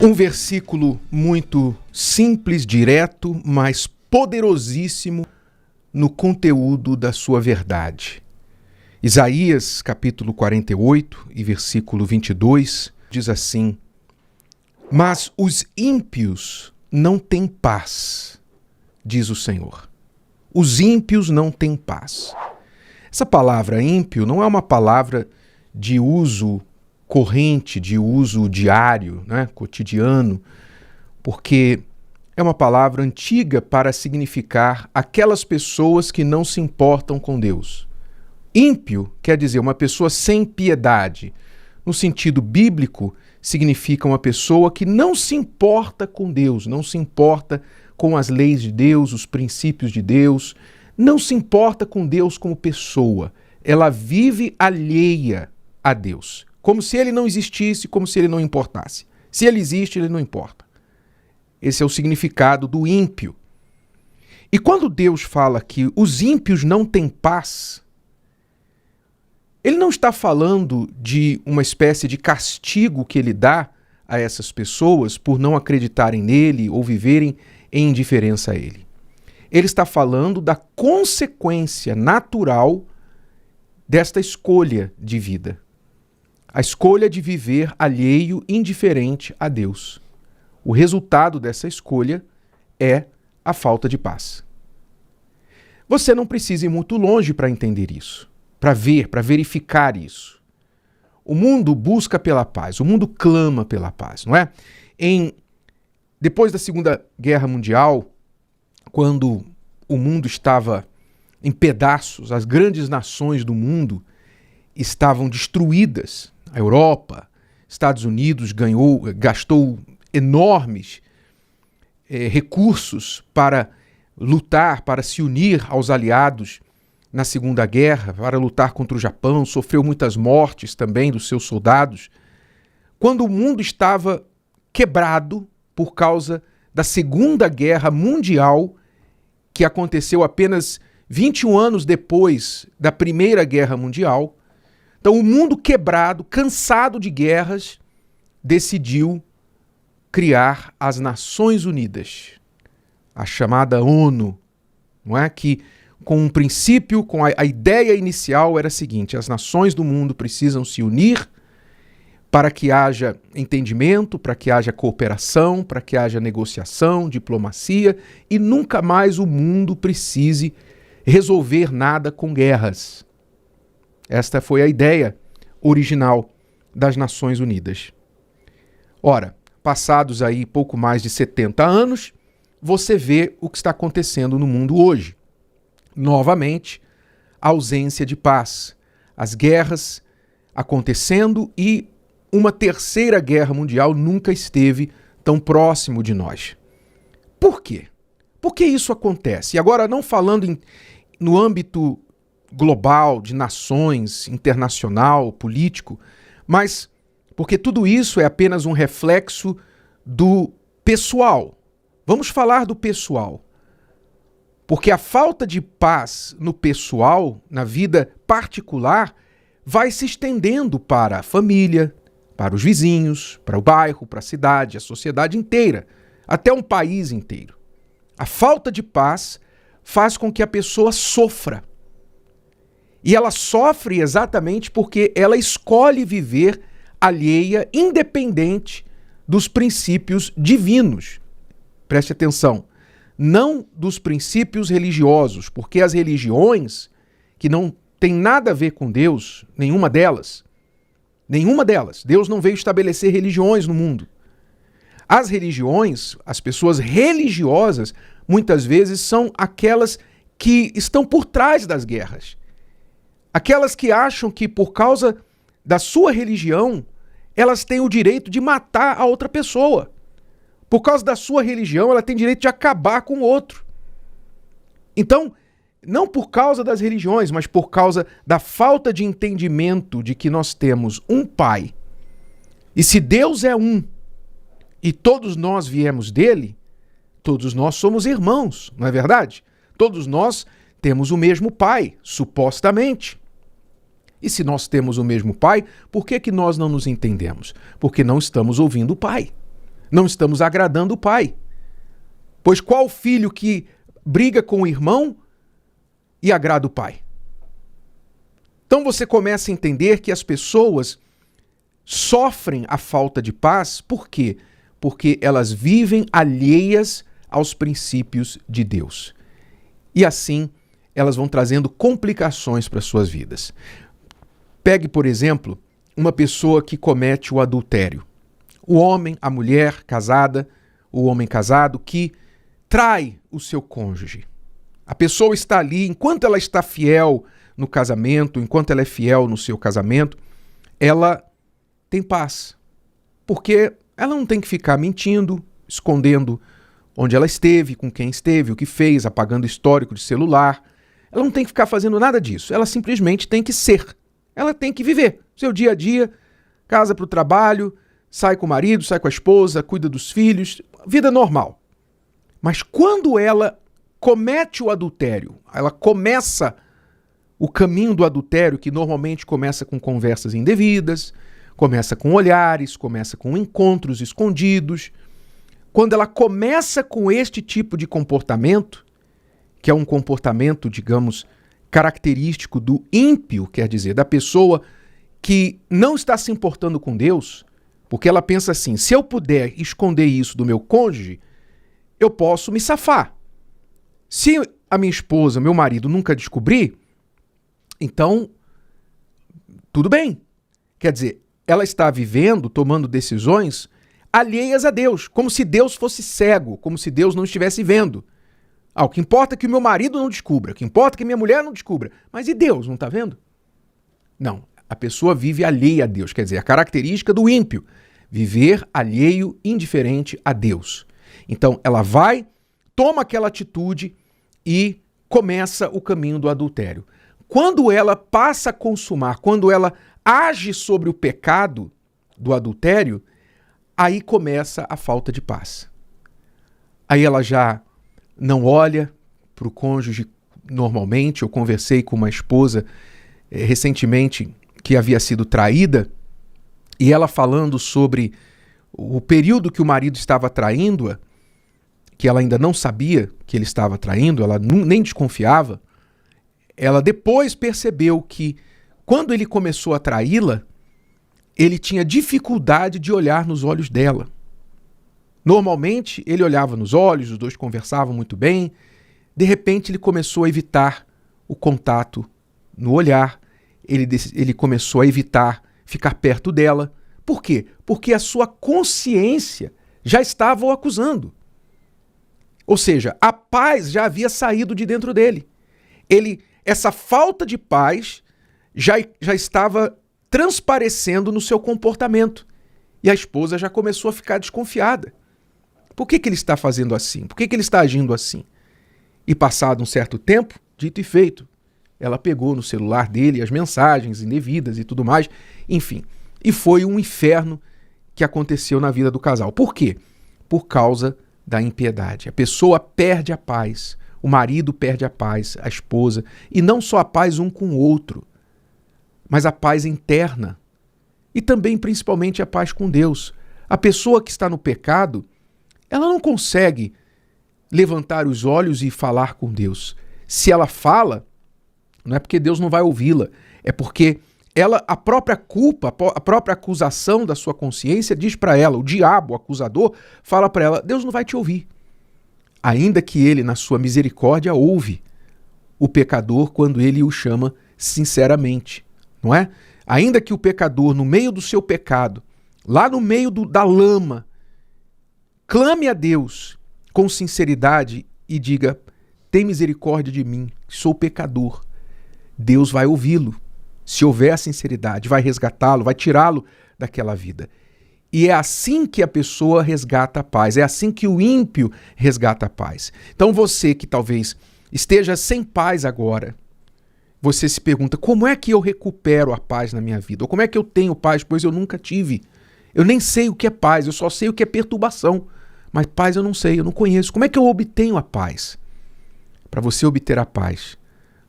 Um versículo muito simples, direto, mas poderosíssimo no conteúdo da sua verdade. Isaías, capítulo 48 e versículo 22, diz assim: Mas os ímpios não têm paz, diz o Senhor. Os ímpios não têm paz. Essa palavra ímpio não é uma palavra de uso corrente, de uso diário, cotidiano, porque é uma palavra antiga para significar aquelas pessoas que não se importam com Deus. Ímpio quer dizer uma pessoa sem piedade. No sentido bíblico, significa uma pessoa que não se importa com Deus, não se importa com as leis de Deus, os princípios de Deus, não se importa com Deus como pessoa. Ela vive alheia a Deus, como se ele não existisse, como se ele não importasse. Se ele existe, ele não importa. Esse é o significado do ímpio. E quando Deus fala que os ímpios não têm paz, ele não está falando de uma espécie de castigo que ele dá a essas pessoas por não acreditarem nele ou viverem em indiferença a ele. Ele está falando da consequência natural desta escolha de vida. A escolha de viver alheio, indiferente a Deus. O resultado dessa escolha é a falta de paz. Você não precisa ir muito longe para entender isso, para ver, para verificar isso. O mundo busca pela paz, o mundo clama pela paz, não é? Depois da Segunda Guerra Mundial, quando o mundo estava em pedaços, as grandes nações do mundo estavam destruídas. A Europa, Estados Unidos gastou enormes recursos para lutar, para se unir aos aliados na Segunda Guerra, para lutar contra o Japão, sofreu muitas mortes também dos seus soldados. Quando o mundo estava quebrado por causa da Segunda Guerra Mundial, que aconteceu apenas 21 anos depois da Primeira Guerra Mundial, então o mundo quebrado, cansado de guerras, decidiu criar as Nações Unidas, a chamada ONU, não é? Que com um princípio, com a ideia inicial era a seguinte: as nações do mundo precisam se unir para que haja entendimento, para que haja cooperação, para que haja negociação, diplomacia, e nunca mais o mundo precise resolver nada com guerras. Esta foi a ideia original das Nações Unidas. Ora, passados aí pouco mais de 70 anos, você vê o que está acontecendo no mundo hoje. Novamente, a ausência de paz, as guerras acontecendo e uma terceira guerra mundial nunca esteve tão próximo de nós. Por quê? Por que isso acontece? E agora não falando no âmbito global, de nações, internacional, político, mas porque tudo isso é apenas um reflexo do pessoal. Vamos falar do pessoal. Porque a falta de paz no pessoal, na vida particular, vai se estendendo para a família, para os vizinhos, para o bairro, para a cidade, a sociedade inteira, até um país inteiro. A falta de paz faz com que a pessoa sofra. E ela sofre exatamente porque ela escolhe viver alheia, independente dos princípios divinos. Preste atenção. Não dos princípios religiosos, porque as religiões, que não têm nada a ver com Deus, nenhuma delas, Deus não veio estabelecer religiões no mundo. As religiões, as pessoas religiosas, muitas vezes são aquelas que estão por trás das guerras. Aquelas que acham que por causa da sua religião, elas têm o direito de matar a outra pessoa. Por causa da sua religião, ela tem direito de acabar com o outro. Então, não por causa das religiões, mas por causa da falta de entendimento de que nós temos um Pai. E se Deus é um, e todos nós viemos dele, todos nós somos irmãos, não é verdade? Todos nós temos o mesmo Pai, supostamente. E se nós temos o mesmo Pai, por que nós não nos entendemos? Porque não estamos ouvindo o Pai. Não estamos agradando o pai. Pois qual filho que briga com o irmão e agrada o pai? Então você começa a entender que as pessoas sofrem a falta de paz. Por quê? Porque elas vivem alheias aos princípios de Deus. E assim, elas vão trazendo complicações para suas vidas. Pegue, por exemplo, uma pessoa que comete o adultério. O homem, a mulher casada, o homem casado que trai o seu cônjuge. A pessoa está ali, enquanto ela está fiel no casamento, enquanto ela é fiel no seu casamento, ela tem paz. Porque ela não tem que ficar mentindo, escondendo onde ela esteve, com quem esteve, o que fez, apagando histórico de celular. Ela não tem que ficar fazendo nada disso. Ela simplesmente tem que ser. Ela tem que viver seu dia a dia, casa para o trabalho, sai com o marido, sai com a esposa, cuida dos filhos, vida normal. Mas quando ela comete o adultério, ela começa o caminho do adultério, que normalmente começa com conversas indevidas, começa com olhares, começa com encontros escondidos. Quando ela começa com este tipo de comportamento, que é um comportamento, digamos, característico do ímpio, quer dizer, da pessoa que não está se importando com Deus, porque ela pensa assim: se eu puder esconder isso do meu cônjuge, eu posso me safar. Se a minha esposa, meu marido nunca descobrir, então tudo bem. Quer dizer, ela está vivendo, tomando decisões alheias a Deus, como se Deus fosse cego, como se Deus não estivesse vendo. O que importa é que o meu marido não descubra, o que importa é que minha mulher não descubra. Mas e Deus, não está vendo? Não, a pessoa vive alheia a Deus, quer dizer, a característica do ímpio, viver alheio, indiferente a Deus. Então ela vai, toma aquela atitude e começa o caminho do adultério. Quando ela passa a consumar, quando ela age sobre o pecado do adultério, aí começa a falta de paz. Aí ela já não olha para o cônjuge normalmente. Eu conversei com uma esposa recentemente que havia sido traída, e ela falando sobre o período que o marido estava traindo-a, que ela ainda não sabia que ele estava traindo, ela nem desconfiava. Ela depois percebeu que quando ele começou a traí-la, ele tinha dificuldade de olhar nos olhos dela. Normalmente, ele olhava nos olhos, os dois conversavam muito bem. De repente, ele começou a evitar o contato no olhar. Ele começou a evitar ficar perto dela. Por quê? Porque a sua consciência já estava o acusando. Ou seja, a paz já havia saído de dentro dele. Essa falta de paz já estava transparecendo no seu comportamento. E a esposa já começou a ficar desconfiada. Por que ele está fazendo assim? Por que ele está agindo assim? E passado um certo tempo, dito e feito, ela pegou no celular dele as mensagens indevidas e tudo mais, enfim. E foi um inferno que aconteceu na vida do casal. Por quê? Por causa da impiedade. A pessoa perde a paz, o marido perde a paz, a esposa, e não só a paz um com o outro, mas a paz interna e também, principalmente, a paz com Deus. A pessoa que está no pecado, ela não consegue levantar os olhos e falar com Deus. Se ela fala, não é porque Deus não vai ouvi-la, é porque a própria culpa, a própria acusação da sua consciência diz para ela, o diabo, o acusador, fala para ela: Deus não vai te ouvir. Ainda que ele, na sua misericórdia, ouve o pecador quando ele o chama sinceramente, não é? Ainda que o pecador, no meio do seu pecado, lá no meio da lama, clame a Deus com sinceridade e diga: tem misericórdia de mim, sou pecador. Deus vai ouvi-lo. Se houver sinceridade, vai resgatá-lo, vai tirá-lo daquela vida. E é assim que a pessoa resgata a paz, é assim que o ímpio resgata a paz. Então você que talvez esteja sem paz agora, você se pergunta: como é que eu recupero a paz na minha vida? Ou como é que eu tenho paz? Pois eu nunca tive. Eu nem sei o que é paz, eu só sei o que é perturbação. Mas paz eu não sei, eu não conheço. Como é que eu obtenho a paz? Para você obter a paz,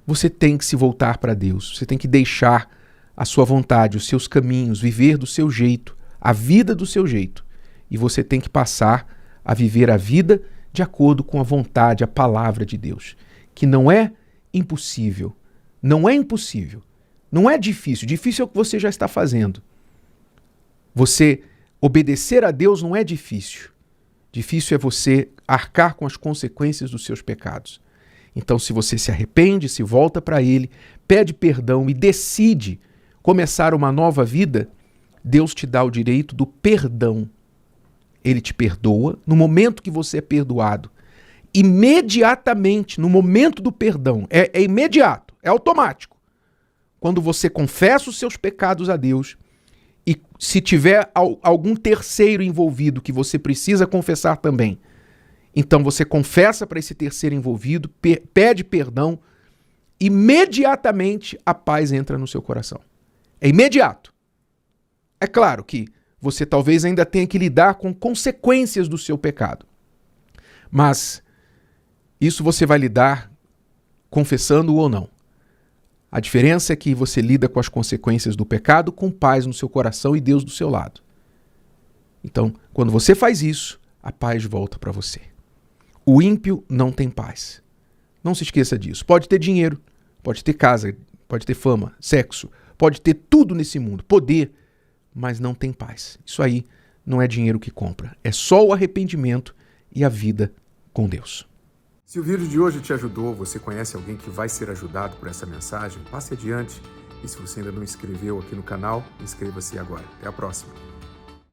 você tem que se voltar para Deus. Você tem que deixar a sua vontade, os seus caminhos, viver do seu jeito, a vida do seu jeito. e você tem que passar a viver a vida de acordo com a vontade, a palavra de Deus, que não é impossível, não é impossível, não é difícil, difícil é o que você já está fazendo. Você obedecer a Deus não é difícil, difícil é você arcar com as consequências dos seus pecados. Então, se você se arrepende, se volta para Ele, pede perdão e decide começar uma nova vida, Deus te dá o direito do perdão. Ele te perdoa no momento que você é perdoado. Imediatamente, no momento do perdão, é imediato, é automático. Quando você confessa os seus pecados a Deus, e se tiver algum terceiro envolvido que você precisa confessar também, então você confessa para esse terceiro envolvido, pede perdão, imediatamente a paz entra no seu coração. É imediato. É claro que você talvez ainda tenha que lidar com consequências do seu pecado. Mas isso você vai lidar confessando ou não. A diferença é que você lida com as consequências do pecado com paz no seu coração e Deus do seu lado. Então, quando você faz isso, a paz volta para você. O ímpio não tem paz. Não se esqueça disso. Pode ter dinheiro, pode ter casa, pode ter fama, sexo, pode ter tudo nesse mundo, poder, mas não tem paz. Isso aí não é dinheiro que compra. É só o arrependimento e a vida com Deus. Se o vídeo de hoje te ajudou, você conhece alguém que vai ser ajudado por essa mensagem, passe adiante. E se você ainda não inscreveu aqui no canal, inscreva-se agora. Até a próxima.